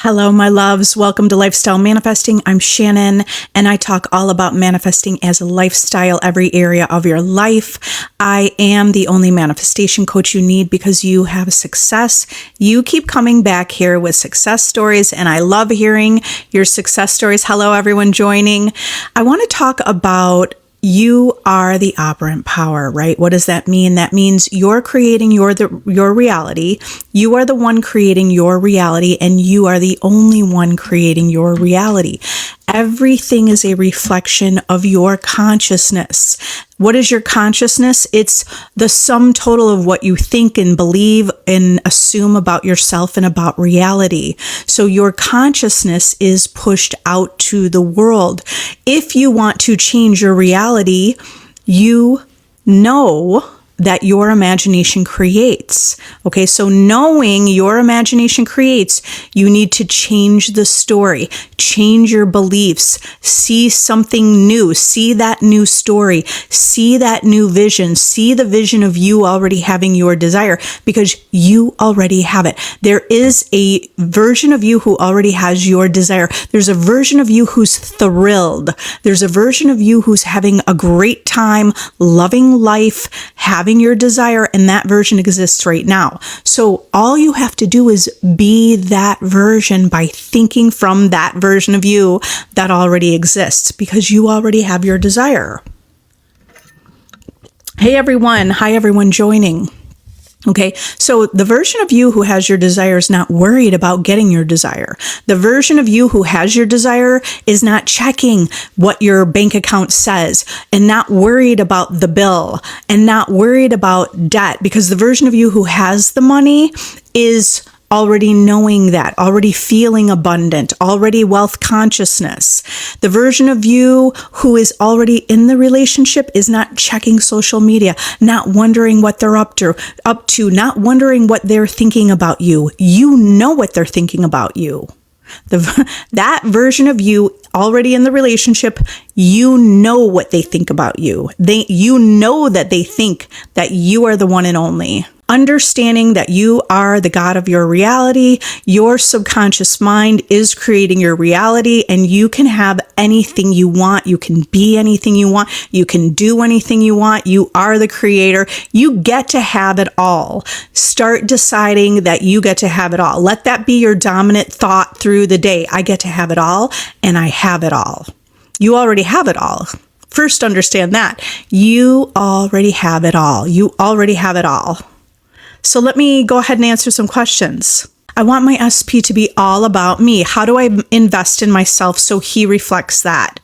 Hello, my loves. Welcome to Lifestyle Manifesting. I'm Shannon, and I talk all about manifesting as a lifestyle, every area of your life. I am the only manifestation coach you need because you have success. You keep coming back here with success stories, and I love hearing your success stories. Hello, everyone joining. I want to talk about you are the operant power, right? What does that mean? That means you're creating your reality. You are the one creating your reality, and you are the only one creating your reality. Everything is a reflection of your consciousness. What is your consciousness? It's the sum total of what you think and believe and assume about yourself and about reality. So your consciousness is pushed out to the world. If you want to change your reality, you know that your imagination creates. Okay, so knowing your imagination creates, you need to change the story, change your beliefs, see something new, see that new story, see that new vision, see the vision of you already having your desire, because you already have it. There is a version of you who already has your desire. There's a version of you who's thrilled. There's a version of you who's having a great time, loving life, having your desire, and that version exists right now. So all you have to do is be that version by thinking from that version of you that already exists, because you already have your desire. Hey everyone, hi everyone joining. Okay, so the version of you who has your desire is not worried about getting your desire. The version of you who has your desire is not checking what your bank account says and not worried about the bill and not worried about debt, because the version of you who has the money is already knowing that, already feeling abundant, already wealth consciousness. The version of you who is already in the relationship is not checking social media, not wondering what they're up to, not wondering what they're thinking about you. You know what they're thinking about you. That version of you already in the relationship, you know what they think about you. You know that they think that you are the one and only. Understanding that you are the God of your reality, your subconscious mind is creating your reality, and you can have anything you want. You can be anything you want. You can do anything you want. You are the creator. You get to have it all. Start deciding that you get to have it all. Let that be your dominant thought through the day. I get to have it all, and I have it all. You already have it all. First, understand that. You already have it all. You already have it all. So let me go ahead and answer some questions. I want my SP to be all about me. How do I invest in myself so he reflects that?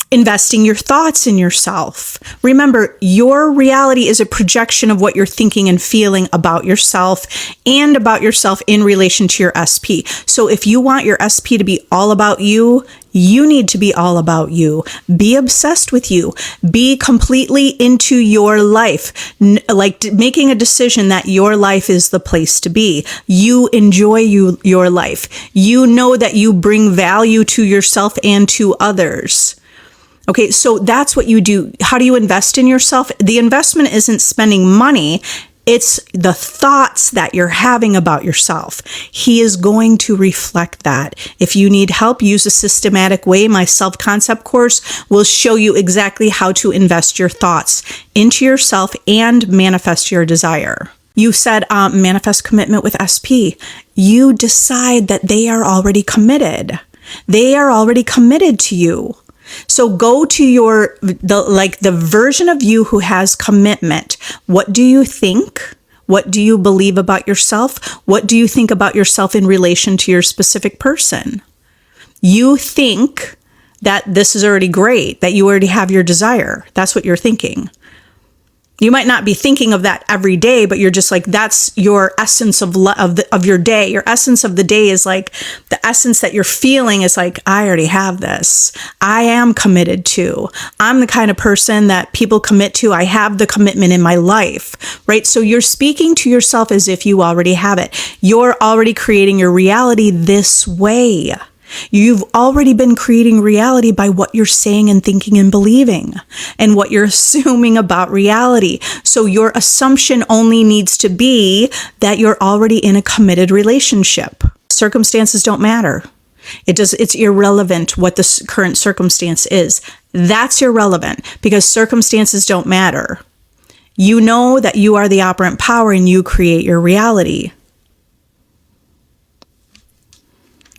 Investing your thoughts in yourself. Remember, your reality is a projection of what you're thinking and feeling about yourself and about yourself in relation to your SP. So if you want your SP to be all about you, you need to be all about you. Be obsessed with you. Be completely into your life, like making a decision that your life is the place to be. You enjoy your life. You know that you bring value to yourself and to others. Okay, so that's what you do. How do you invest in yourself? The investment isn't spending money. It's the thoughts that you're having about yourself. He is going to reflect that. If you need help, use a systematic way. My self-concept course will show you exactly how to invest your thoughts into yourself and manifest your desire. You said manifest commitment with SP. You decide that they are already committed. They are already committed to you. So go to the version of you who has commitment. What do you think? What do you believe about yourself? What do you think about yourself in relation to your specific person? You think that this is already great, that you already have your desire. That's what you're thinking. You might not be thinking of that every day, but you're just like, that's your essence of your day. Your essence of the day is like, the essence that you're feeling is like, I already have this. I am committed to. I'm the kind of person that people commit to. I have the commitment in my life, right? So you're speaking to yourself as if you already have it. You're already creating your reality this way. You've already been creating reality by what you're saying and thinking and believing and what you're assuming about reality. So your assumption only needs to be that you're already in a committed relationship. Circumstances don't matter. It's irrelevant what the current circumstance is. That's irrelevant because circumstances don't matter. You know that you are the operant power and you create your reality.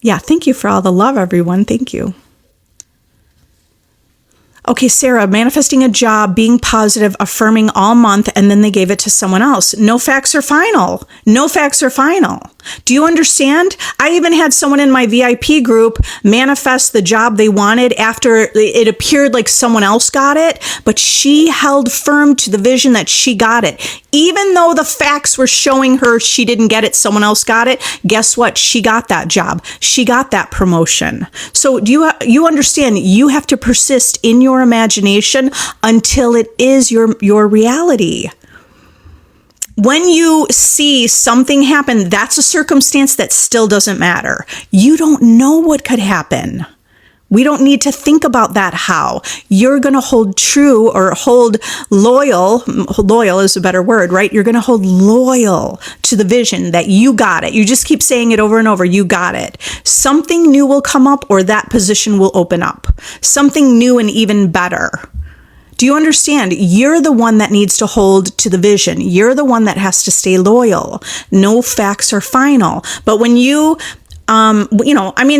Yeah, thank you for all the love, everyone. Thank you. Okay, Sarah, manifesting a job, being positive, affirming all month, and then they gave it to someone else. No facts are final. No facts are final. Do you understand? I even had someone in my VIP group manifest the job they wanted after it appeared like someone else got it, but she held firm to the vision that she got it. Even though the facts were showing her she didn't get it, someone else got it. Guess what? She got that job. She got that promotion. So do you understand? You have to persist in your imagination until it is your reality. When you see something happen, that's a circumstance that still doesn't matter. You don't know what could happen. We don't need to think about that how. You're going to hold true or hold loyal. Loyal is a better word, right? You're going to hold loyal to the vision that you got it. You just keep saying it over and over. You got it. Something new will come up or that position will open up. Something new and even better. Do you understand? You're the one that needs to hold to the vision. You're the one that has to stay loyal. No facts are final. But when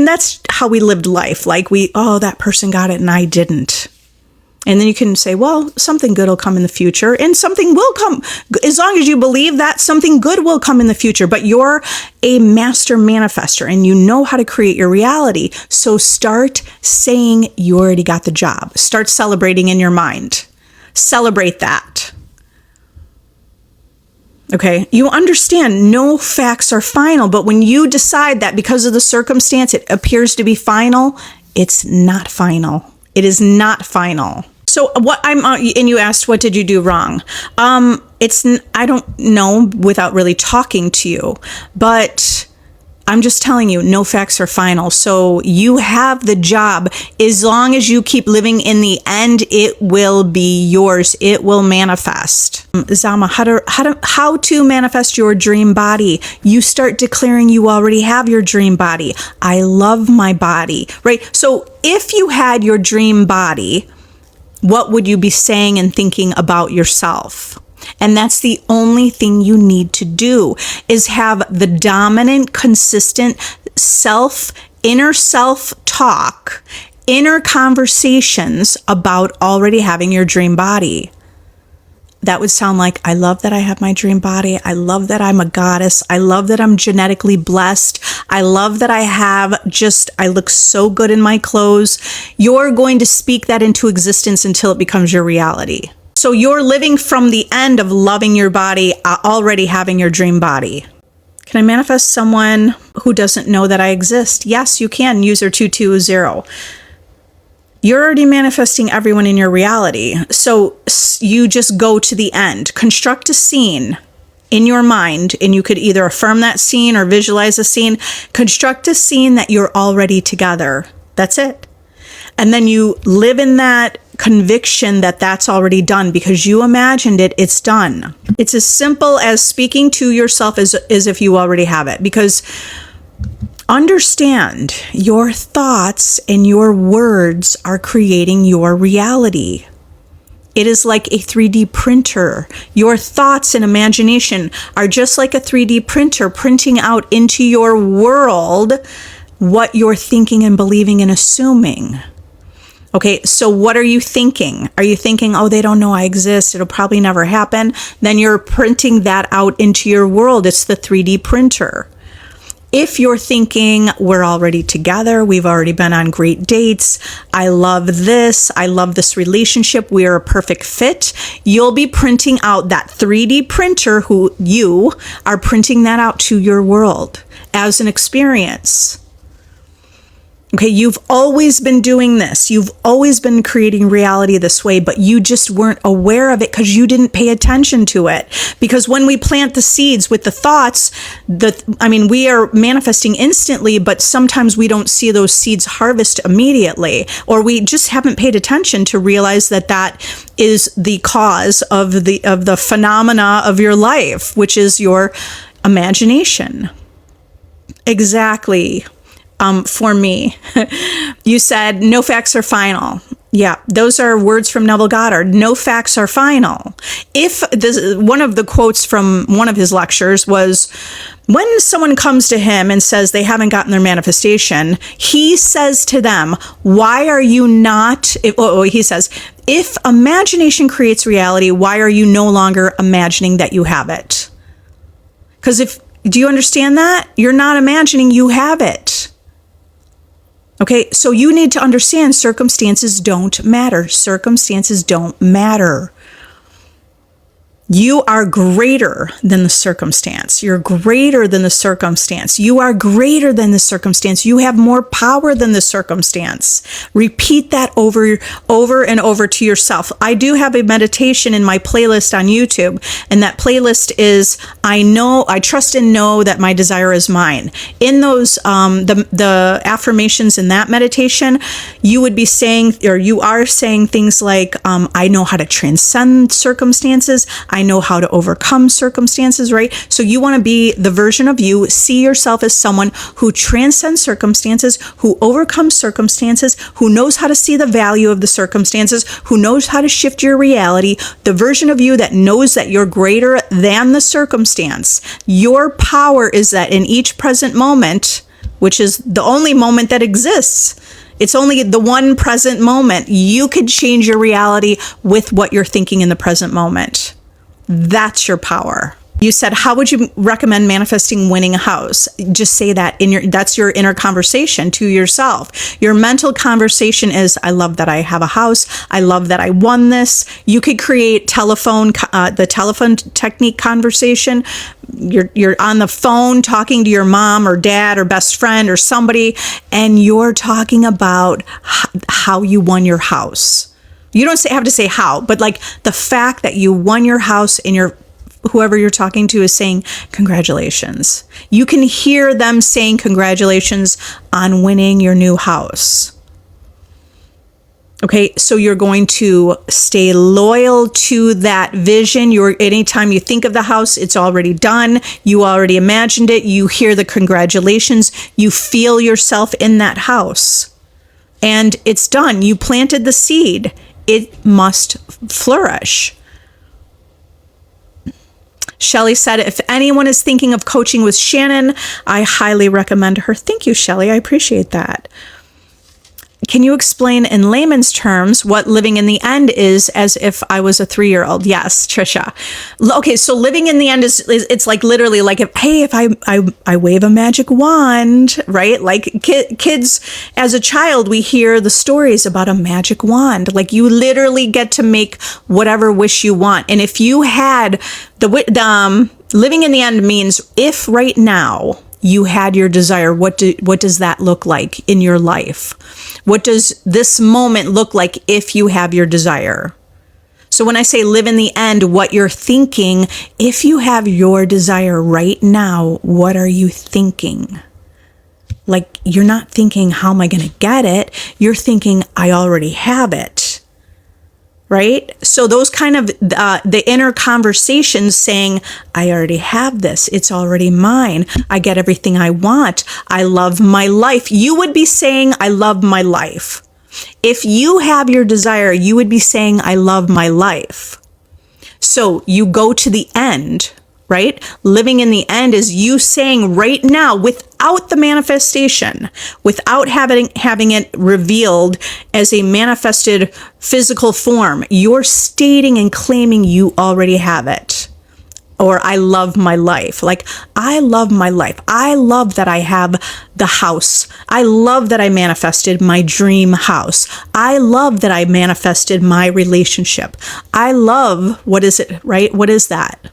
that's how we lived life. Like that person got it and I didn't. And then you can say, well, something good will come in the future and something will come. As long as you believe that something good will come in the future, but you're a master manifester and you know how to create your reality. So start saying you already got the job. Start celebrating in your mind. Celebrate that. Okay, you understand no facts are final, but when you decide that because of the circumstance it appears to be final, it's not final. It is not final. So and you asked, what did you do wrong? I don't know without really talking to you, but I'm just telling you, no facts are final. So you have the job. As long as you keep living in the end, it will be yours. It will manifest. Zama, how to manifest your dream body? You start declaring you already have your dream body. I love my body, right? So if you had your dream body, what would you be saying and thinking about yourself? And that's the only thing you need to do is have the dominant, consistent inner self-talk, inner conversations about already having your dream body. That would sound like, I love that I have my dream body. I love that I'm a goddess. I love that I'm genetically blessed. I love that I look so good in my clothes. You're going to speak that into existence until it becomes your reality. So you're living from the end of loving your body, already having your dream body. Can I manifest someone who doesn't know that I exist? Yes, you can. User 220. You're already manifesting everyone in your reality. So you just go to the end. Construct a scene in your mind, and you could either affirm that scene or visualize a scene. Construct a scene that you're already together. That's it. And then you live in that conviction that that's already done because you imagined it, it's done. It's as simple as speaking to yourself as if you already have it. Because understand, your thoughts and your words are creating your reality. It is like a 3D printer. Your thoughts and imagination are just like a 3D printer printing out into your world what you're thinking and believing and assuming. Okay, so what are you thinking? Are you thinking, oh, they don't know I exist, it'll probably never happen? Then you're printing that out into your world. It's the 3D printer. If you're thinking, we're already together, we've already been on great dates, I love this relationship, we are a perfect fit, you'll be printing out that 3D printer who you are printing that out to your world as an experience. Okay, you've always been doing this. You've always been creating reality this way, but you just weren't aware of it because you didn't pay attention to it. Because when we plant the seeds with the thoughts, we are manifesting instantly, but sometimes we don't see those seeds harvest immediately, or we just haven't paid attention to realize that that is the cause of the phenomena of your life, which is your imagination. Exactly. For me, you said no facts are final. Yeah, those are words from Neville Goddard. No facts are final. One of the quotes from one of his lectures was, when someone comes to him and says they haven't gotten their manifestation, he says to them, why are you not, he says, if imagination creates reality, why are you no longer imagining that you have it? Because do you understand that? You're not imagining you have it. Okay, so you need to understand circumstances don't matter. Circumstances don't matter. You are greater than the circumstance. You're greater than the circumstance. You are greater than the circumstance. You have more power than the circumstance. Repeat that over and over to yourself. I do have a meditation in my playlist on YouTube, and that playlist is, I trust and know that my desire is mine. In those, the affirmations in that meditation, you would be saying, or you are saying things like, I know how to transcend circumstances. I know how to overcome circumstances, right? So you want to be the version of you, see yourself as someone who transcends circumstances, who overcomes circumstances, who knows how to see the value of the circumstances, who knows how to shift your reality, the version of you that knows that you're greater than the circumstance. Your power is that in each present moment, which is the only moment that exists, it's only the one present moment, you could change your reality with what you're thinking in the present moment. That's your power. You said, how would you recommend manifesting winning a house? Just say that that's your inner conversation to yourself. Your mental conversation is, I love that I have a house. I love that I won this. You could create the telephone technique conversation. You're on the phone talking to your mom or dad or best friend or somebody, and you're talking about how you won your house. You don't have to say how, but like the fact that you won your house and whoever you're talking to is saying, congratulations. You can hear them saying congratulations on winning your new house. Okay, so you're going to stay loyal to that vision. Anytime you think of the house, it's already done. You already imagined it. You hear the congratulations. You feel yourself in that house. And it's done. You planted the seed. It must flourish. Shelly said, if anyone is thinking of coaching with Shannon, I highly recommend her. Thank you, Shelly. I appreciate that. Can you explain in layman's terms what living in the end is, as if I was a 3-year-old? Yes, Trisha. Okay, so living in the end is it's like literally like, if I wave a magic wand, right? Like kids, as a child, we hear the stories about a magic wand. Like you literally get to make whatever wish you want. And if you had living in the end means if right now you had your desire, what does that look like in your life? What does this moment look like if you have your desire? So when I say live in the end, what you're thinking, if you have your desire right now, what are you thinking? Like you're not thinking, how am I going to get it? You're thinking, I already have it. Right? So those kind of the inner conversations saying, I already have this. It's already mine. I get everything I want. I love my life. You would be saying, I love my life. If you have your desire, you would be saying, I love my life. So you go to the end, right? Living in the end is you saying right now, without the manifestation, without having it revealed as a manifested physical form, you're stating and claiming you already have it. Or I love my life. Like, I love my life. I love that I have the house. I love that I manifested my dream house. I love that I manifested my relationship. I love, what is it, right? What is that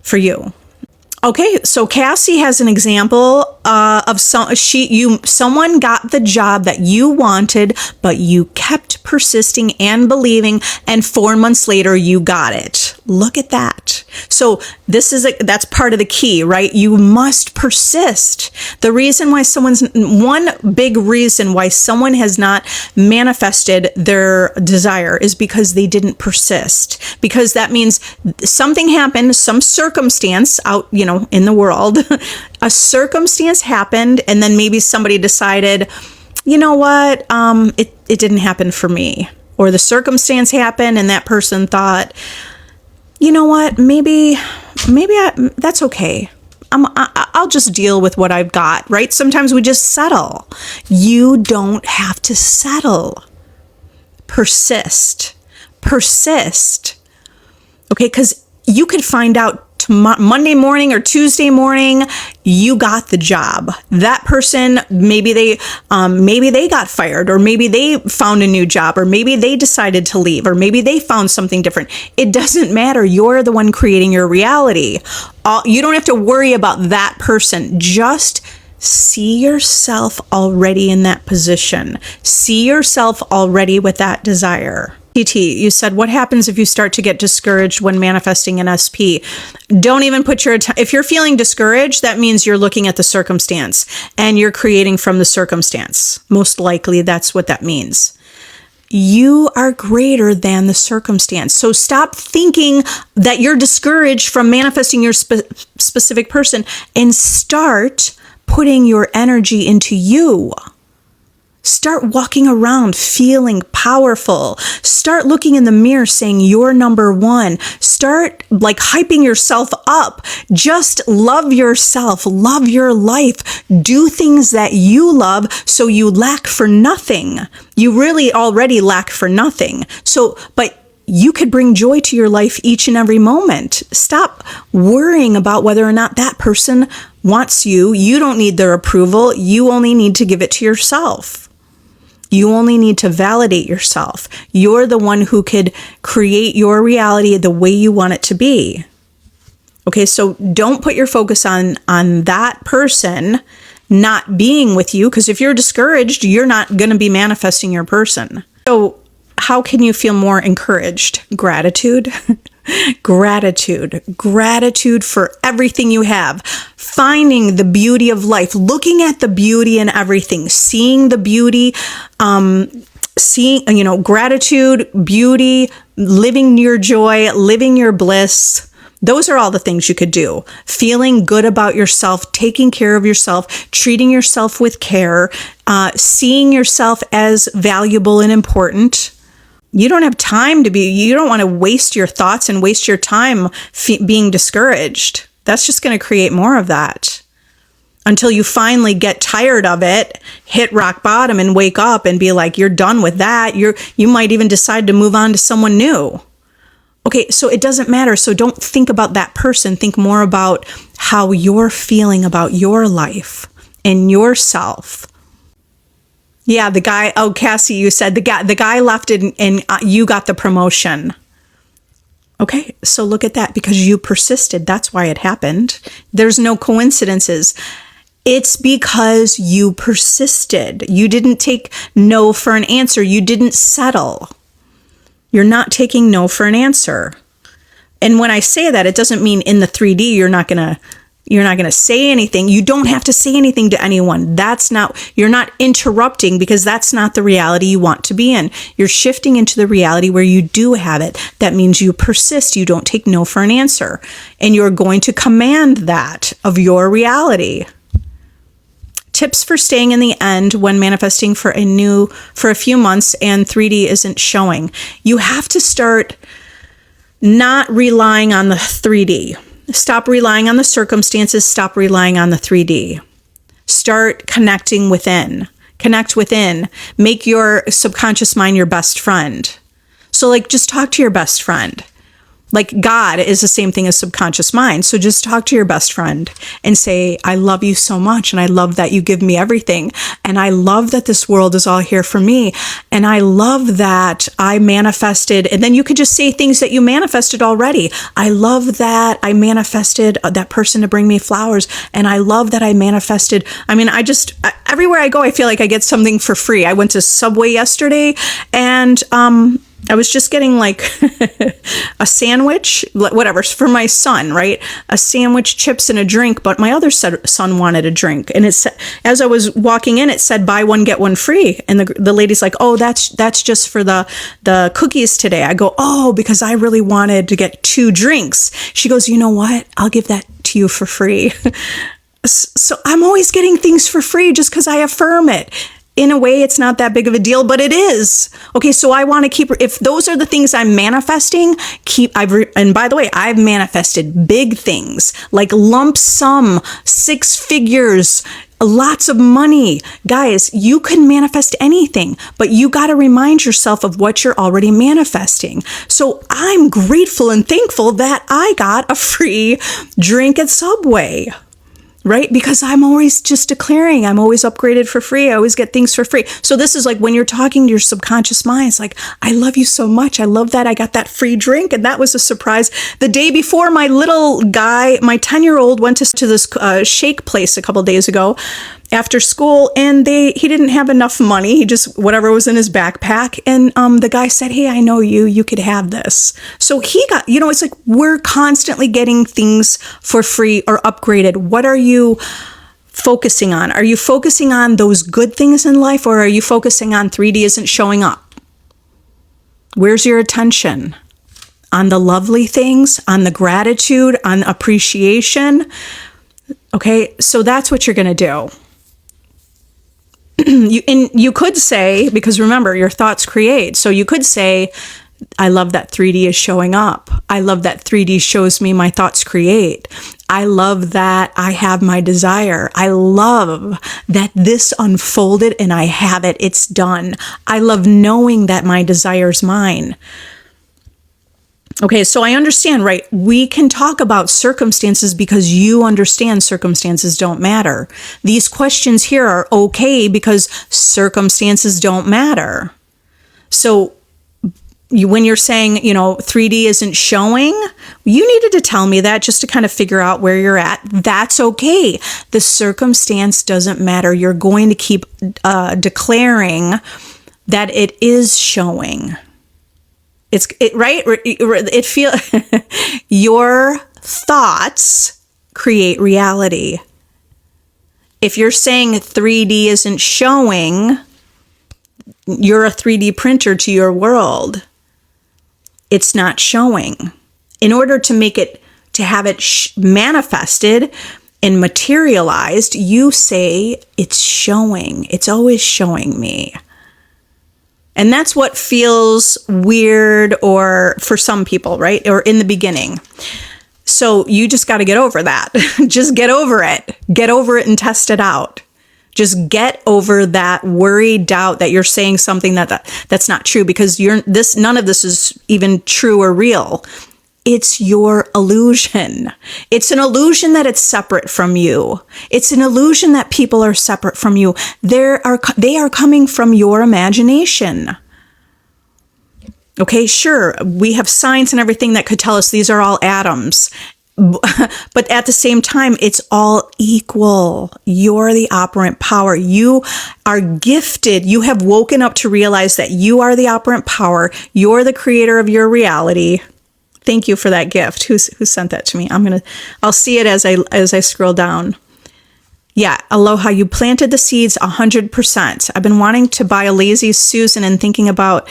for you? Okay, so Cassie has an example of someone got the job that you wanted, but you kept persisting and believing, and 4 months later, you got it. Look at that. So that's part of the key, right? You must persist. The reason why one big reason why someone has not manifested their desire is because they didn't persist. Because that means something happened, some circumstance out, in the world, a circumstance happened, and then maybe somebody decided, you know what, it didn't happen for me. Or the circumstance happened and that person thought, you know what, maybe that's okay. I'll just deal with what I've got, right? Sometimes we just settle. You don't have to settle. Persist. Okay, because you could find out Monday morning or Tuesday morning, you got the job. That person, maybe they got fired, or maybe they found a new job, or maybe they decided to leave, or maybe they found something different. It doesn't matter. You're the one creating your reality. You don't have to worry about that person. Just see yourself already in that position. See yourself already with that desire. You said, what happens if you start to get discouraged when manifesting an SP? Don't even put if you're feeling discouraged, that means you're looking at the circumstance and you're creating from the circumstance. Most likely that's what that means. You are greater than the circumstance. So stop thinking that you're discouraged from manifesting your specific person and start putting your energy into you. Start walking around feeling powerful. Start looking in the mirror saying you're number one. Start hyping yourself up. Just love yourself. Love your life. Do things that you love so you lack for nothing. You really already lack for nothing. But you could bring joy to your life each and every moment. Stop worrying about whether or not that person wants you. You don't need their approval. You only need to give it to yourself. You only need to validate yourself. You're the one who could create your reality the way you want it to be. Okay, so don't put your focus on that person not being with you, because if you're discouraged, you're not going to be manifesting your person. So how can you feel more encouraged? Gratitude. Gratitude for everything you have. Finding the beauty of life, looking at the beauty in everything, seeing the beauty, gratitude, beauty, living your joy, living your bliss. Those are all the things you could do. Feeling good about yourself, taking care of yourself, treating yourself with care, seeing yourself as valuable and important. You don't have time you don't want to waste your thoughts and waste your time being discouraged. That's just going to create more of that until you finally get tired of it, hit rock bottom and wake up and be like, you're done with that. You might even decide to move on to someone new. Okay, so it doesn't matter. So don't think about that person. Think more about how you're feeling about your life and yourself. Yeah, the guy, Cassie, you said the guy left and you got the promotion. Okay, so look at that, because you persisted. That's why it happened. There's no coincidences. It's because you persisted. You didn't take no for an answer. You didn't settle. You're not taking no for an answer. And when I say that, it doesn't mean in the 3D you're not going to say anything. You don't have to say anything to anyone. You're not interrupting, because that's not the reality you want to be in. You're shifting into the reality where you do have it. That means you persist. You don't take no for an answer. And you're going to command that of your reality. Tips for staying in the end when manifesting for a few months and 3D isn't showing. You have to start not relying on the 3D. Stop relying on the circumstances. Stop relying on the 3D. Start connecting within. Connect within. Make your subconscious mind your best friend. So just talk to your best friend. God is the same thing as subconscious mind. So just talk to your best friend and say, I love you so much. And I love that you give me everything. And I love that this world is all here for me. And I love that I manifested. And then you could just say things that you manifested already. I love that I manifested that person to bring me flowers. And I love that I manifested. Everywhere I go, I feel like I get something for free. I went to Subway yesterday and And I was just getting like a sandwich, whatever, for my son, right? A sandwich, chips, and a drink. But my other son wanted a drink. And as I was walking in, it said buy one, get one free. And the lady's like, oh, that's just for the cookies today. I go, oh, because I really wanted to get 2 drinks. She goes, you know what? I'll give that to you for free. So I'm always getting things for free just because I affirm it. In a way, it's not that big of a deal, but it is. Okay, so I want to keep, if those are the things I'm manifesting, and by the way, I've manifested big things like lump sum, 6 figures, lots of money. Guys, you can manifest anything, but you got to remind yourself of what you're already manifesting. So I'm grateful and thankful that I got a free drink at Subway. Right? Because I'm always just declaring, I'm always upgraded for free. I always get things for free. So this is like when you're talking to your subconscious mind, it's like, I love you so much. I love that I got that free drink. And that was a surprise. The day before, my little guy, my 10-year-old went to this shake place a couple days ago after school, and he didn't have enough money. He just, whatever was in his backpack. And the guy said, hey, I know you could have this. So he got, it's like we're constantly getting things for free or upgraded. What are you focusing on? Are you focusing on those good things in life, or are you focusing on 3D isn't showing up? Where's your attention? On the lovely things, on the gratitude, on appreciation? Okay, so that's what you're going to do. You could say, because remember, your thoughts create. So you could say, I love that 3D is showing up. I love that 3D shows me my thoughts create. I love that I have my desire. I love that this unfolded and I have it. It's done. I love knowing that my desire is mine. Okay, so I understand, right? We can talk about circumstances because you understand circumstances don't matter. These questions here are okay because circumstances don't matter. So when you're saying, 3D isn't showing, you needed to tell me that just to kind of figure out where you're at. That's okay. The circumstance doesn't matter. You're going to keep declaring that it is showing. Right? It feel your thoughts create reality. If you're saying 3D isn't showing, you're a 3D printer to your world. It's not showing. In order to make it, to have it manifested and materialized, you say it's showing. It's always showing me. And that's what feels weird, or for some people, right? Or in the beginning. So you just got to get over that. Just get over it. Get over it and test it out. Just get over that worry, doubt that you're saying something that's not true, because none of this is even true or real. It's your illusion. It's an illusion that it's separate from you. It's an illusion that people are separate from you. They are coming from your imagination. Okay, sure, we have science and everything that could tell us these are all atoms. But at the same time, it's all equal. You're the operant power. You are gifted. You have woken up to realize that you are the operant power. You're the creator of your reality. Thank you for that gift. Who sent that to me? I'll see it as I scroll down. Yeah, aloha, you planted the seeds 100%. I've been wanting to buy a Lazy Susan and thinking about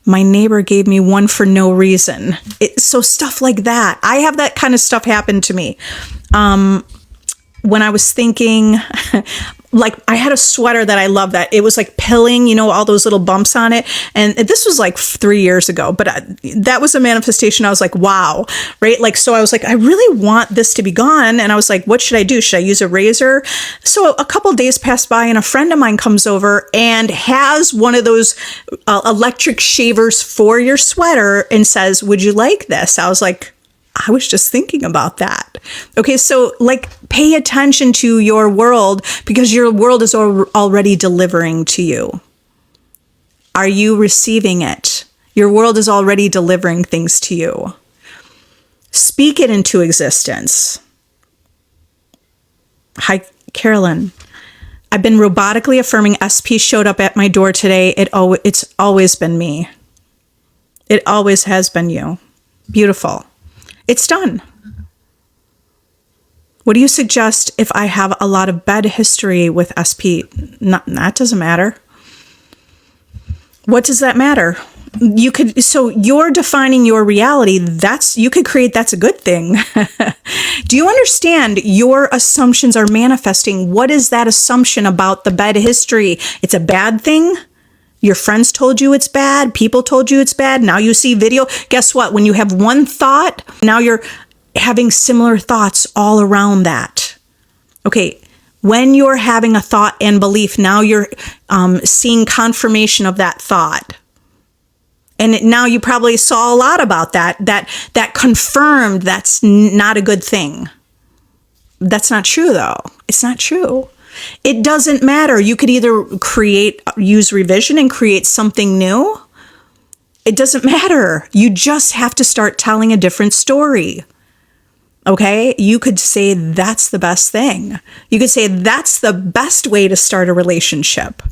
my neighbor gave me one for no reason. So stuff like that. I have that kind of stuff happen to me. When I was thinking, like I had a sweater that I love that it was like pilling, all those little bumps on it. And this was like 3 years ago, but that was a manifestation. I was like, wow, right? Like, so I was like, I really want this to be gone. And I was like, what should I do? Should I use a razor? So a couple of days passed by and a friend of mine comes over and has one of those electric shavers for your sweater and says, would you like this? I was like, I was just thinking about that. Okay, so like pay attention to your world, because your world is already delivering to you. Are you receiving it? Your world is already delivering things to you. Speak it into existence. Hi, Carolyn. I've been robotically affirming. SP showed up at my door today. It's always been me. It always has been you. Beautiful. It's done. What do you suggest if I have a lot of bad history with SP? That doesn't matter. What does that matter? So you're defining your reality. You could create, that's a good thing. Do you understand your assumptions are manifesting? What is that assumption about the bad history? It's a bad thing? Your friends told you it's bad. People told you it's bad. Now you see video. Guess what? When you have one thought, now you're having similar thoughts all around that. Okay. When you're having a thought and belief, now you're seeing confirmation of that thought. And now you probably saw a lot about that confirmed that's not a good thing. That's not true, though. It's not true. It doesn't matter. You could either use revision and create something new. It doesn't matter. You just have to start telling a different story. Okay? You could say that's the best thing. You could say that's the best way to start a relationship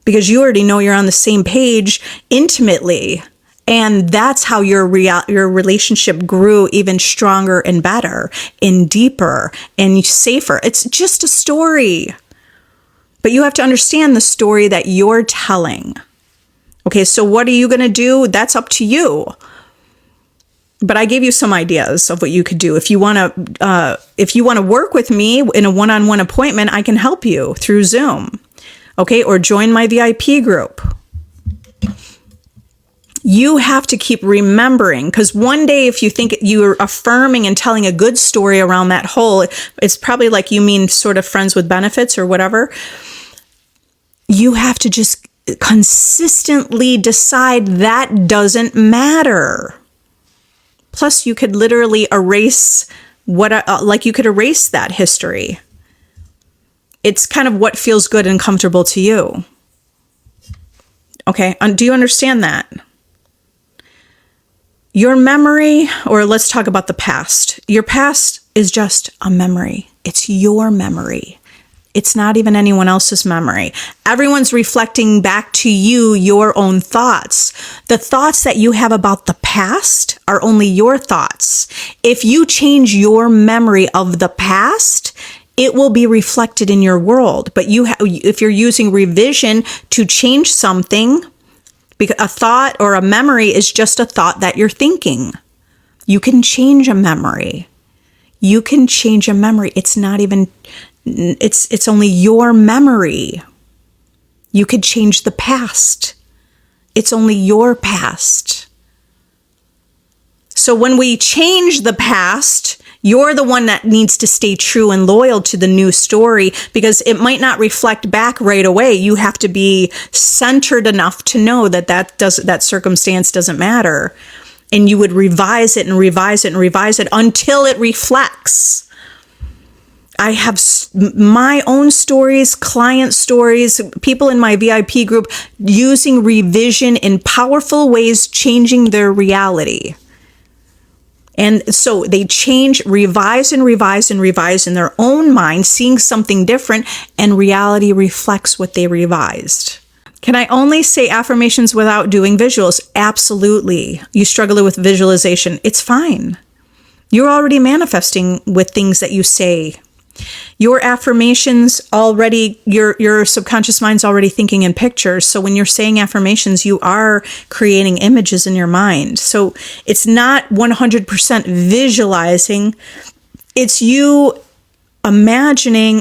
because you already know you're on the same page intimately. And that's how your relationship grew even stronger and better and deeper and safer. It's just a story. But you have to understand the story that you're telling. Okay, so what are you going to do? That's up to you. But I gave you some ideas of what you could do. If you want to work with me in a one-on-one appointment, I can help you through Zoom. Okay, or join my VIP group. You have to keep remembering, because one day if you think you're affirming and telling a good story around that whole, it's probably like you mean sort of friends with benefits or whatever. You have to just consistently decide that doesn't matter. Plus, you could literally erase you could erase that history. It's kind of what feels good and comfortable to you. Okay, do you understand that? Your memory, or let's talk about the past. Your past is just a memory. It's your memory. It's not even anyone else's memory. Everyone's reflecting back to you your own thoughts. The thoughts that you have about the past are only your thoughts. If you change your memory of the past, it will be reflected in your world. But if you're using revision to change something, because a thought or a memory is just a thought that you're thinking. You can change a memory. You can change a memory. It's not even, it's only your memory. You could change the past. It's only your past. So when we change the past, you're the one that needs to stay true and loyal to the new story because it might not reflect back right away. You have to be centered enough to know that circumstance doesn't matter. And you would revise it and revise it and revise it until it reflects. I have my own stories, client stories, people in my VIP group using revision in powerful ways, changing their reality. And so they revise and revise and revise in their own mind, seeing something different, and reality reflects what they revised. Can I only say affirmations without doing visuals? Absolutely. You struggle with visualization. It's fine. You're already manifesting with things that you say. Your affirmations already, your subconscious mind's already thinking in pictures. So when you're saying affirmations, you are creating images in your mind. So it's not 100% visualizing. It's you imagining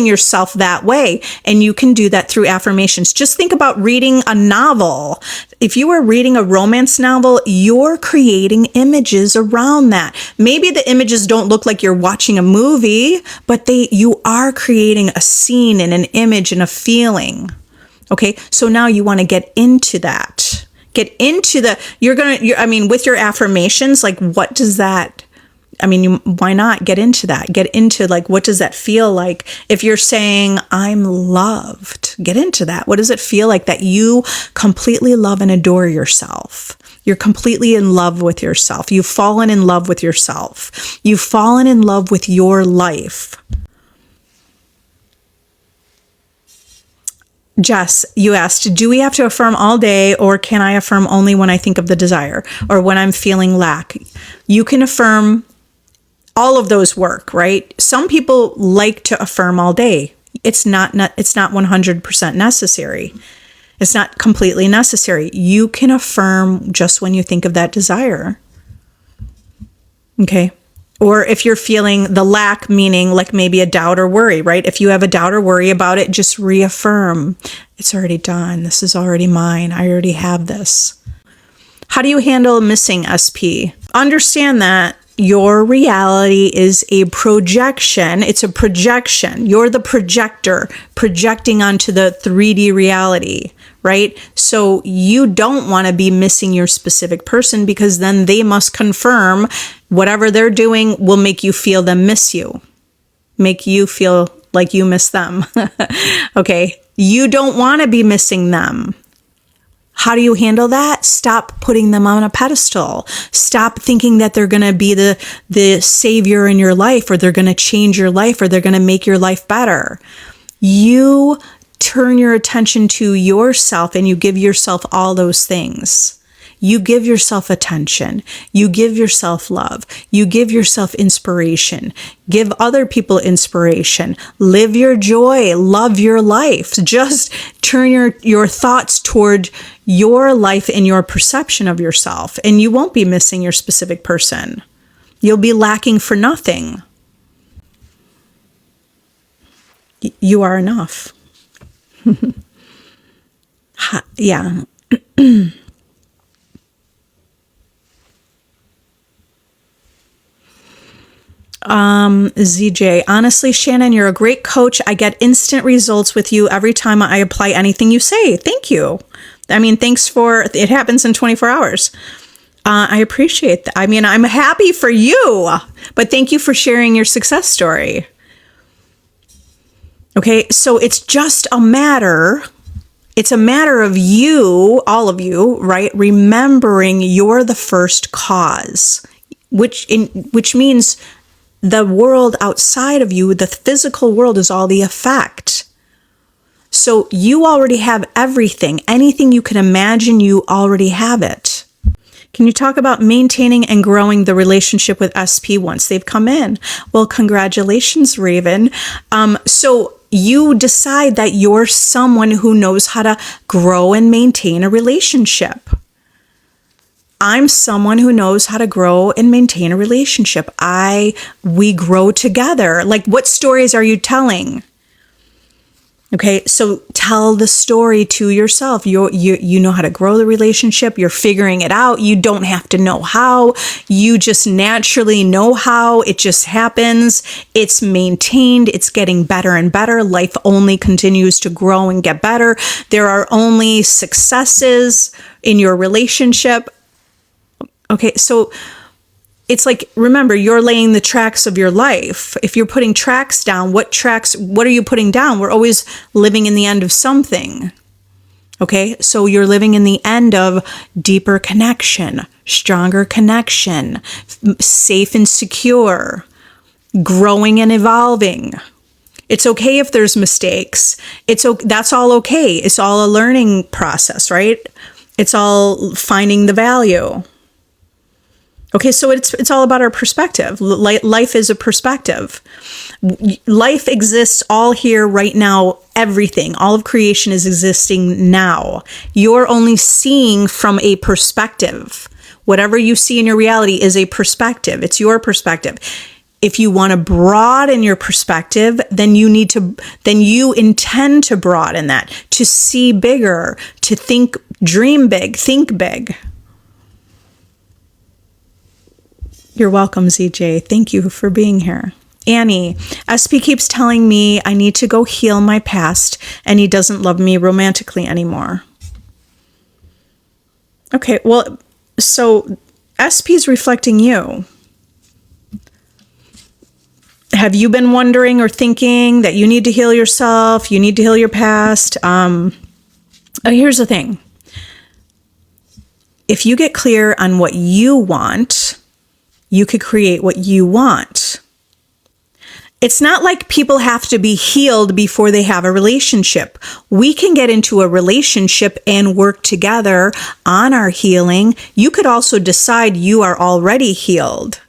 yourself that way. And you can do that through affirmations. Just think about reading a novel. If you are reading a romance novel, you're creating images around that. Maybe the images don't look like you're watching a movie, but you are creating a scene and an image and a feeling. Okay. So now you want to get into that. Get into with your affirmations, like what does that, why not get into that? Get into what does that feel like? If you're saying, I'm loved, get into that. What does it feel like that you completely love and adore yourself? You're completely in love with yourself. You've fallen in love with yourself. You've fallen in love with your life. Jess, you asked, do we have to affirm all day, or can I affirm only when I think of the desire or when I'm feeling lack? You can affirm. All of those work, right? Some people like to affirm all day. It's not 100% necessary. It's not completely necessary. You can affirm just when you think of that desire. Okay? Or if you're feeling the lack, meaning like maybe a doubt or worry, right? If you have a doubt or worry about it, just reaffirm. It's already done. This is already mine. I already have this. How do you handle missing SP? Understand that your reality is a projection. It's a projection. You're the projector projecting onto the 3D reality, right? So you don't want to be missing your specific person, because then they must confirm whatever they're doing will make you feel them miss you, make you feel like you miss them. Okay. You don't want to be missing them. How do you handle that? Stop putting them on a pedestal. Stop thinking that they're going to be the savior in your life, or they're going to change your life, or they're going to make your life better. You turn your attention to yourself and you give yourself all those things. You give yourself attention. You give yourself love. You give yourself inspiration. Give other people inspiration. Live your joy. Love your life. Just turn your thoughts toward your life and your perception of yourself, and you won't be missing your specific person. You'll be lacking for nothing. You are enough. Yeah. ZJ, honestly, Shannon, you're a great coach. I get instant results with you every time I apply anything you say. Thank you. I mean, thanks for, it happens in 24 hours. I appreciate that. I mean, I'm happy for you, but thank you for sharing your success story. Okay. So it's just a matter of you, all of you, right? Remembering you're the first cause, which means the world outside of you, the physical world, is all the effect. So you already have everything. Anything you can imagine, you already have it. Can you talk about maintaining and growing the relationship with SP once they've come in? Well, congratulations, Raven. So you decide that you're someone who knows how to grow and maintain a relationship. I'm someone who knows how to grow and maintain a relationship. We grow together. Like, what stories are you telling? Okay, so tell the story to yourself. You know how to grow the relationship. You're figuring it out. You don't have to know how. You just naturally know how. It just happens. It's maintained. It's getting better and better. Life only continues to grow and get better. There are only successes in your relationship. Okay, so it's like, remember, you're laying the tracks of your life. If you're putting tracks down, what are you putting down? We're always living in the end of something. Okay, so you're living in the end of deeper connection, stronger connection, safe and secure, growing and evolving. It's okay if there's mistakes. That's all okay. It's all a learning process, right? It's all finding the value. Okay, so it's all about our perspective. Life is a perspective. Life exists all here right now. Everything, all of creation is existing now. You're only seeing from a perspective. Whatever you see in your reality is a perspective. It's your perspective. If you want to broaden your perspective, then you intend to broaden that, to see bigger, to think, dream big, think big. You're welcome, ZJ. Thank you for being here. Annie, SP keeps telling me I need to go heal my past and he doesn't love me romantically anymore. Okay, well, so SP is reflecting you. Have you been wondering or thinking that you need to heal yourself? You need to heal your past? Here's the thing. If you get clear on what you want, you could create what you want. It's not like people have to be healed before they have a relationship. We can get into a relationship and work together on our healing. You could also decide you are already healed.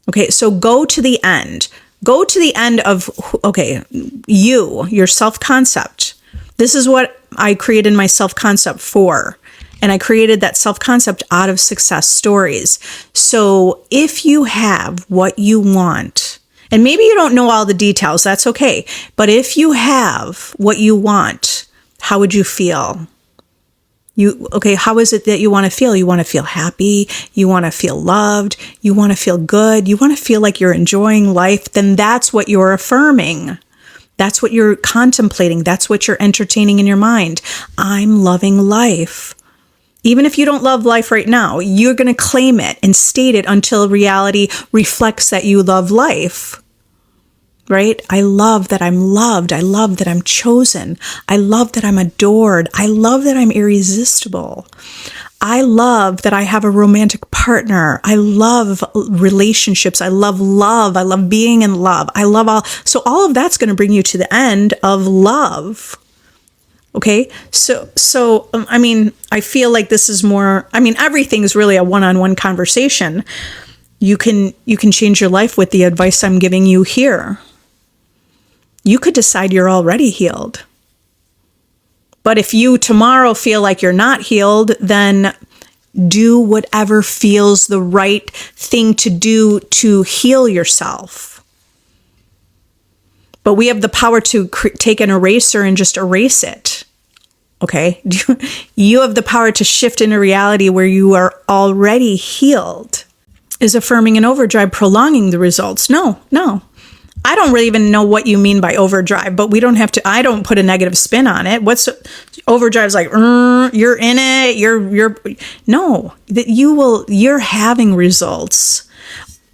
Okay, so go to the end. Go to the end of, okay, your self-concept. This is what I created my self-concept for. And I created that self-concept out of success stories. So if you have what you want, and maybe you don't know all the details, that's okay. But if you have what you want, how would you feel? How is it that you want to feel? You want to feel happy. You want to feel loved. You want to feel good. You want to feel like you're enjoying life. Then that's what you're affirming. That's what you're contemplating. That's what you're entertaining in your mind. I'm loving life. Even if you don't love life right now, you're going to claim it and state it until reality reflects that you love life. Right? I love that I'm loved. I love that I'm chosen. I love that I'm adored. I love that I'm irresistible. I love that I have a romantic partner. I love relationships. I love love. I love being in love. I love all. So all of that's going to bring you to the end of love. Okay. So, I feel like this is more, everything is really a one-on-one conversation. You can change your life with the advice I'm giving you here. You could decide you're already healed. But if you tomorrow feel like you're not healed, then do whatever feels the right thing to do to heal yourself. But we have the power to take an eraser and just erase it. Okay? You have the power to shift into reality where you are already healed. Is affirming an overdrive prolonging the results? No. I don't really even know what you mean by overdrive, but I don't put a negative spin on it. Overdrive's like, you're in it, you're having results.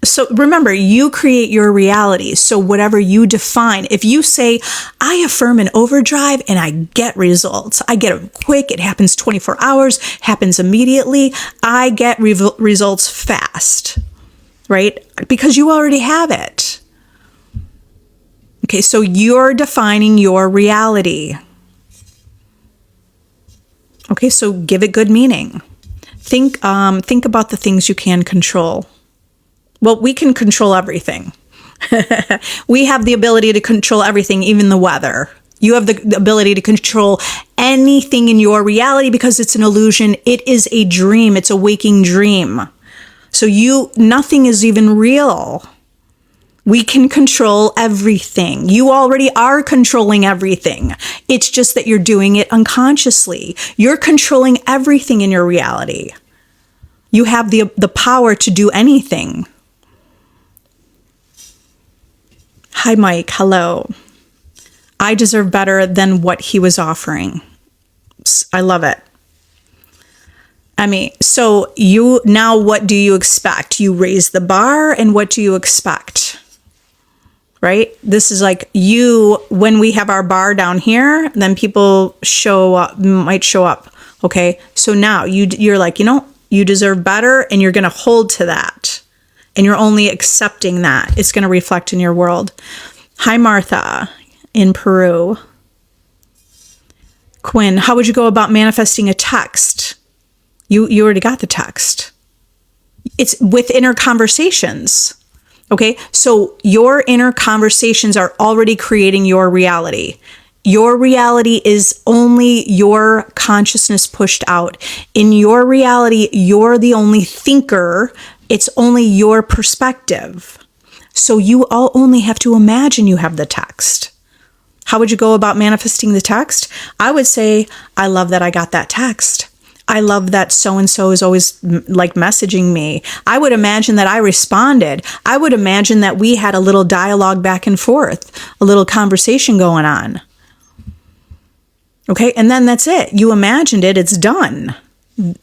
So remember, you create your reality. So whatever you define, if you say, I affirm an overdrive and I get results, I get it quick, it happens 24 hours, happens immediately, I get results fast, right? Because you already have it. Okay, so you're defining your reality. Okay, so give it good meaning. Think about the things you can control. Well, we can control everything. We have the ability to control everything, even the weather. You have the ability to control anything in your reality because it's an illusion. It is a dream. It's a waking dream. So nothing is even real. We can control everything. You already are controlling everything. It's just that you're doing it unconsciously. You're controlling everything in your reality. You have the power to do anything. Hi, Mike. Hello. I deserve better than what he was offering. I love it. So now what do you expect? You raise the bar, and what do you expect? Right? This is like when we have our bar down here, then people might show up. Okay. So now you're like, you deserve better, and you're going to hold to that. And you're only accepting that. It's going to reflect in your world. Hi, Martha in Peru. Quinn, how would you go about manifesting a text? You already got the text. It's with inner conversations. Okay, so your inner conversations are already creating your reality. Your reality is only your consciousness pushed out. In your reality, you're the only thinker. It's only your perspective. So you all only have to imagine you have the text. How would you go about manifesting the text? I would say, I love that I got that text. I love that so-and-so is always like messaging me. I would imagine that I responded. I would imagine that we had a little dialogue back and forth, a little conversation going on. Okay, and then that's it. You imagined it, it's done.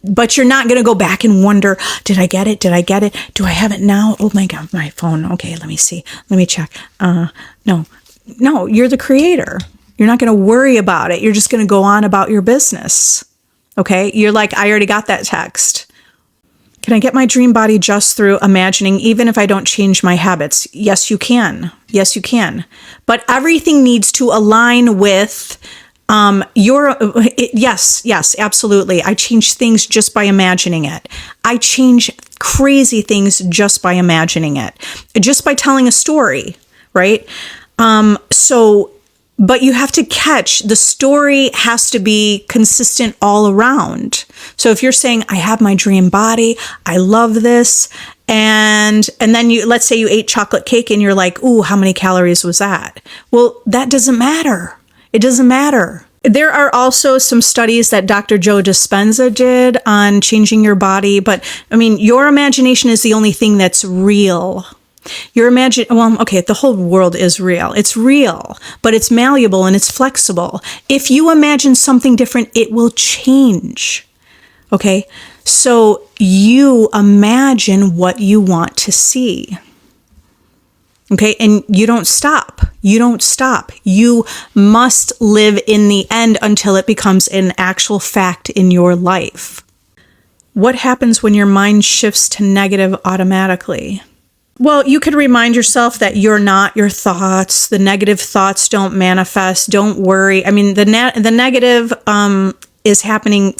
But you're not going to go back and wonder, did I get it? Did I get it? Do I have it now? Oh my God, my phone. Okay, let me see. Let me check. No, you're the creator. You're not going to worry about it. You're just going to go on about your business. Okay, you're like, I already got that text. Can I get my dream body just through imagining, even if I don't change my habits? Yes, you can. Yes, you can. But everything needs to align with yes, absolutely. I change things just by imagining it. I change crazy things just by imagining it, just by telling a story, right? But you have to catch, the story has to be consistent all around. So if you're saying, I have my dream body, I love this, and then let's say you ate chocolate cake and you're like, ooh, how many calories was that? Well, that doesn't matter. It doesn't matter. There are also some studies that Dr. Joe Dispenza did on changing your body, but I mean, your imagination is the only thing that's real. The whole world is real. It's real, but it's malleable and it's flexible. If you imagine something different, it will change. Okay? So you imagine what you want to see. Okay? And you don't stop. You don't stop. You must live in the end until it becomes an actual fact in your life. What happens when your mind shifts to negative automatically? Well, you could remind yourself that you're not your thoughts. The negative thoughts don't manifest. Don't worry. I mean, the negative is happening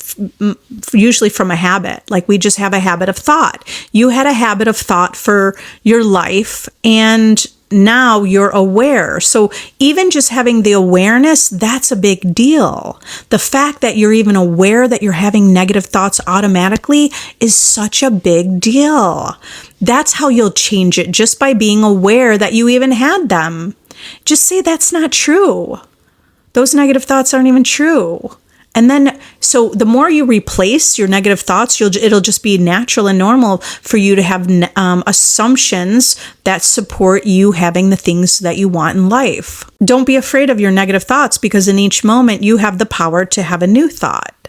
usually from a habit. Like, we just have a habit of thought. You had a habit of thought for your life, and now you're aware. So even just having the awareness, that's a big deal. The fact that you're even aware that you're having negative thoughts automatically is such a big deal. That's how you'll change it, just by being aware that you even had them. Just say, that's not true. Those negative thoughts aren't even true. And then, so the more you replace your negative thoughts, it'll just be natural and normal for you to have assumptions that support you having the things that you want in life. Don't be afraid of your negative thoughts, because in each moment you have the power to have a new thought.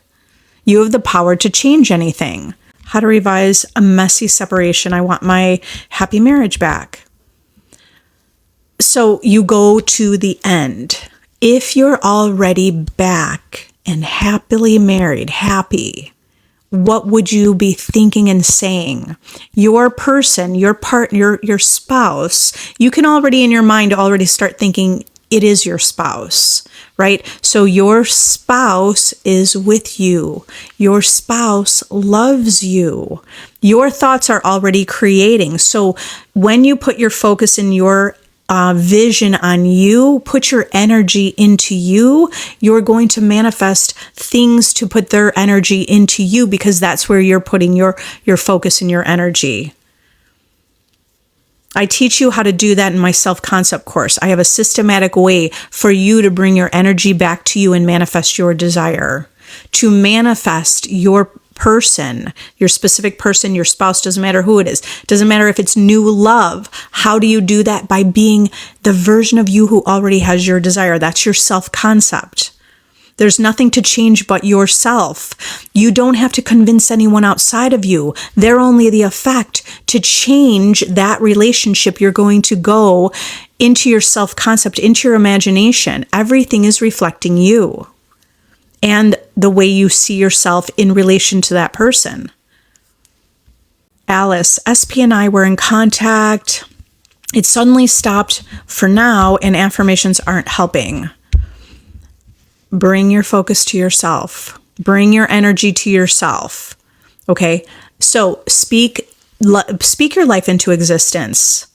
You have the power to change anything. How to revise a messy separation. I want my happy marriage back. So you go to the end. If you're already back and happily married, happy, what would you be thinking and saying? Your person, your partner, your spouse, you can already in your mind already start thinking it is your spouse, right? So your spouse is with you. Your spouse loves you. Your thoughts are already creating. So when you put your focus in your vision on you, put your energy into you, you're going to manifest things to put their energy into you, because that's where you're putting your focus and your energy. I teach you how to do that in my self-concept course. I have a systematic way for you to bring your energy back to you and manifest your desire. To manifest your person, your specific person, your spouse, doesn't matter who it is. Doesn't matter if it's new love. How do you do that? By being the version of you who already has your desire. That's your self-concept. There's nothing to change but yourself. You don't have to convince anyone outside of you. They're only the effect to change that relationship. You're going to go into your self-concept, into your imagination. Everything is reflecting you and the way you see yourself in relation to that person. Alice, SP and I were in contact. It suddenly stopped for now, and affirmations aren't helping. Bring your focus to yourself. Bring your energy to yourself. Okay? So speak your life into existence.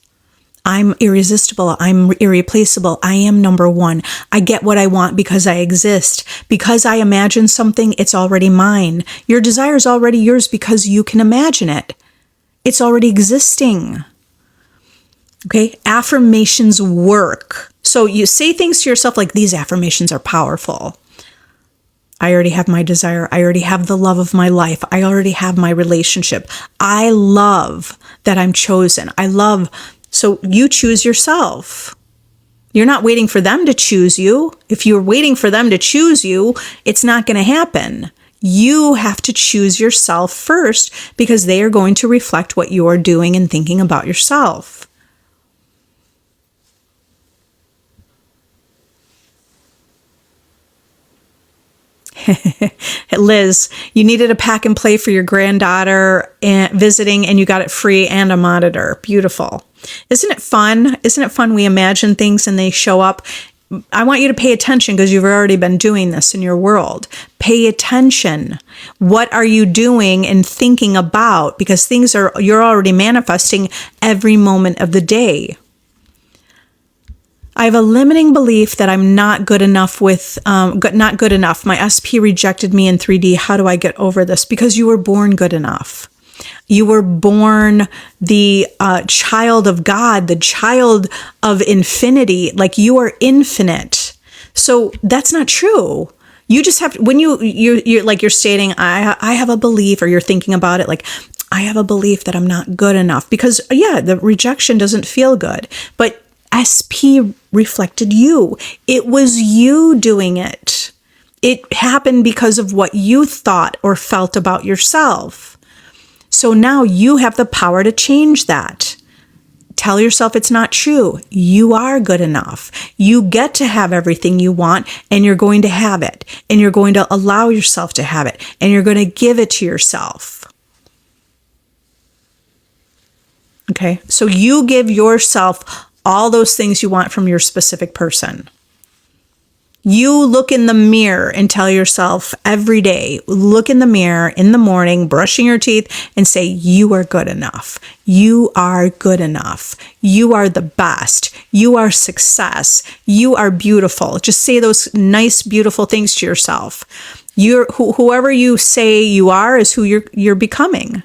I'm irresistible. I'm irreplaceable. I am number one. I get what I want because I exist. Because I imagine something, it's already mine. Your desire is already yours because you can imagine it. It's already existing. Okay? Affirmations work. So you say things to yourself like, these affirmations are powerful. I already have my desire. I already have the love of my life. I already have my relationship. I love that I'm chosen. So you choose yourself. You're not waiting for them to choose you. If you're waiting for them to choose you, it's not going to happen. You have to choose yourself first, because they are going to reflect what you're doing and thinking about yourself. Liz, you needed a pack and play for your granddaughter. visiting and you got it free and a monitor. Beautiful. Isn't it fun? Isn't it fun? We imagine things and they show up. I want you to pay attention because you've already been doing this in your world. Pay attention. What are you doing and thinking about? Because you're already manifesting every moment of the day. I have a limiting belief that I'm not good enough not good enough. My SP rejected me in 3D. How do I get over this? Because you were born good enough. You were born the child of God, the child of infinity. Like, you are infinite. So that's not true. You just have to, when you're like, you're stating, I have a belief, or you're thinking about it like, I have a belief that I'm not good enough, because yeah, the rejection doesn't feel good, but SP reflected you. It was you doing it. It happened because of what you thought or felt about yourself. So now you have the power to change that. Tell yourself it's not true. You are good enough. You get to have everything you want, and you're going to have it. And you're going to allow yourself to have it. And you're going to give it to yourself. Okay? So you give yourself all those things you want from your specific person. You look in the mirror and tell yourself every day, look in the mirror in the morning, brushing your teeth, and say, you are good enough. You are good enough. You are the best. You are success. You are beautiful. Just say those nice, beautiful things to yourself. Whoever you say you are is who you're becoming.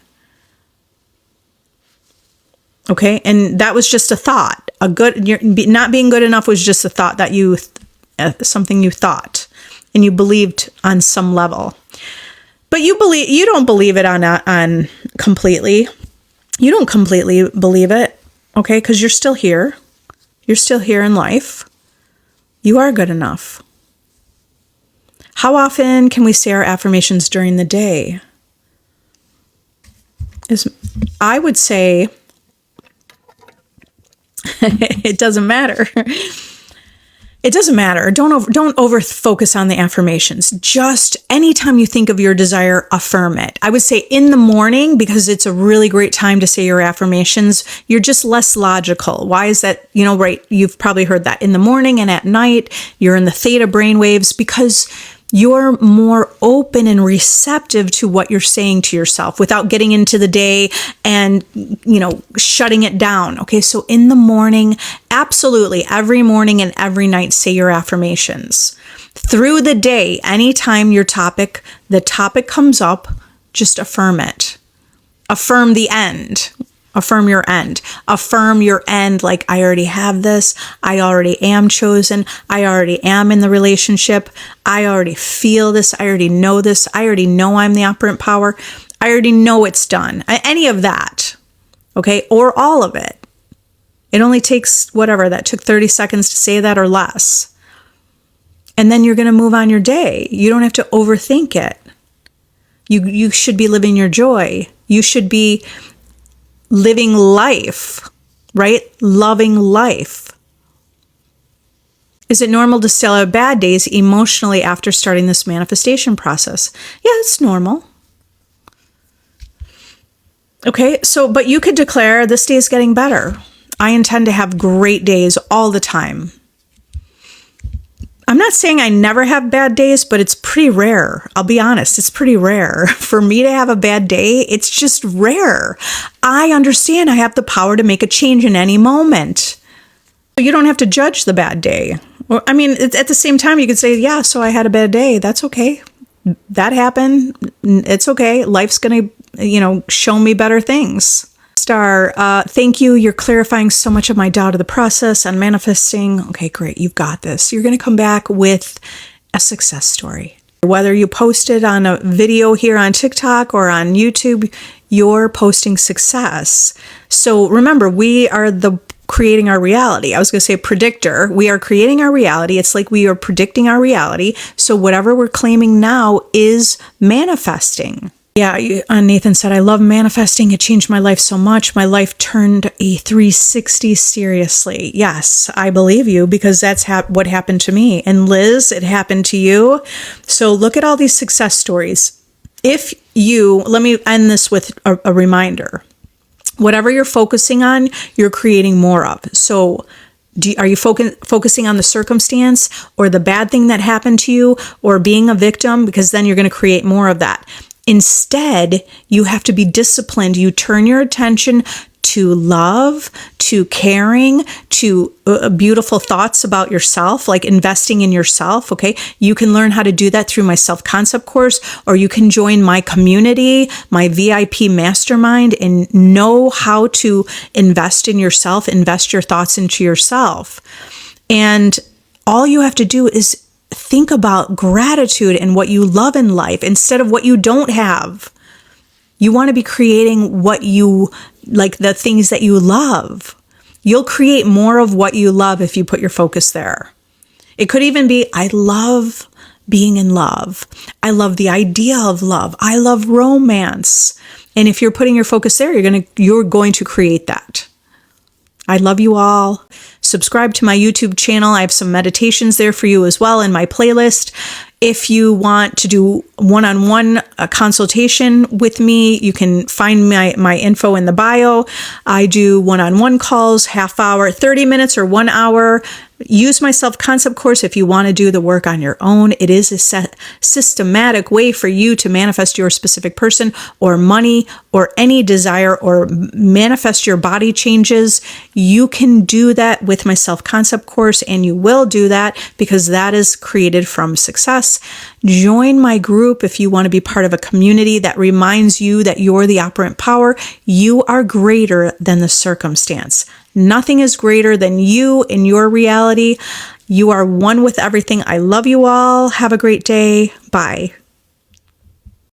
Okay, and that was just a thought. Not being good enough was just a thought that something you thought, and you believed on some level. But you don't believe it on completely. You don't completely believe it, okay? Because you're still here. You're still here in life. You are good enough. How often can we say our affirmations during the day? I would say it doesn't matter. It doesn't matter. Don't over focus on the affirmations. Just anytime you think of your desire, affirm it. I would say in the morning, because it's a really great time to say your affirmations. You're just less logical. Why is that? Right? You've probably heard that in the morning and at night. You're in the theta brainwaves because you're more open and receptive to what you're saying to yourself without getting into the day and, shutting it down. Okay, so in the morning, absolutely, every morning and every night, say your affirmations. Through the day, anytime the topic comes up, just affirm it. Affirm the end. Affirm your end. Affirm your end like, I already have this. I already am chosen. I already am in the relationship. I already feel this. I already know this. I already know I'm the operant power. I already know it's done. Any of that. Okay? Or all of it. It only takes whatever. That took 30 seconds to say that or less. And then you're going to move on your day. You don't have to overthink it. You should be living your joy. You should be living life, right? Loving life. Is it normal to still have bad days emotionally after starting this manifestation process? Yeah, it's normal. Okay, but you could declare this day is getting better. I intend to have great days all the time. I'm not saying I never have bad days, but it's pretty rare. I'll be honest, it's pretty rare. For me to have a bad day, it's just rare. I understand I have the power to make a change in any moment. So you don't have to judge the bad day. At the same time, you could say, yeah, so I had a bad day. That's okay. That happened. It's okay. Life's going to, show me better things. Star, thank you. You're clarifying so much of my doubt of the process and manifesting. Okay, great. You've got this. You're going to come back with a success story. Whether you post it on a video here on TikTok or on YouTube, you're posting success. So remember, we are creating our reality. I was going to say predictor. We are creating our reality. It's like we are predicting our reality. So whatever we're claiming now is manifesting. Yeah, Nathan said, I love manifesting. It changed my life so much. My life turned a 360 seriously. Yes, I believe you because that's what happened to me. And Liz, it happened to you. So look at all these success stories. let me end this with a reminder. Whatever you're focusing on, you're creating more of. So are you focusing on the circumstance or the bad thing that happened to you or being a victim? Because then you're going to create more of that. Instead, you have to be disciplined. You turn your attention to love, to caring, to beautiful thoughts about yourself, like investing in yourself. Okay. You can learn how to do that through my self-concept course, or you can join my community, my VIP mastermind, and know how to invest in yourself, invest your thoughts into yourself. And all you have to do is think about gratitude and what you love in life instead of what you don't have. You want to be creating what you like, the things that you love. You'll create more of what you love if you put your focus there. It could even be, I love being in love. I love the idea of love. I love romance. And if you're putting your focus there, you're going to create that. I love you all. Subscribe to my YouTube channel. I have some meditations there for you as well in my playlist. If you want to do one-on-one consultation with me, you can find my info in the bio. I do one-on-one calls, half hour, 30 minutes, or 1 hour. Use my self-concept course if you want to do the work on your own. It is a systematic way for you to manifest your specific person or money or any desire or manifest your body changes. You can do that with my self-concept course, and you will do that because that is created from success. Join my group if you want to be part of a community that reminds you that you're the operant power. You are greater than the circumstance. Nothing is greater than you in your reality. You are one with everything. I love you all. Have a great day. Bye.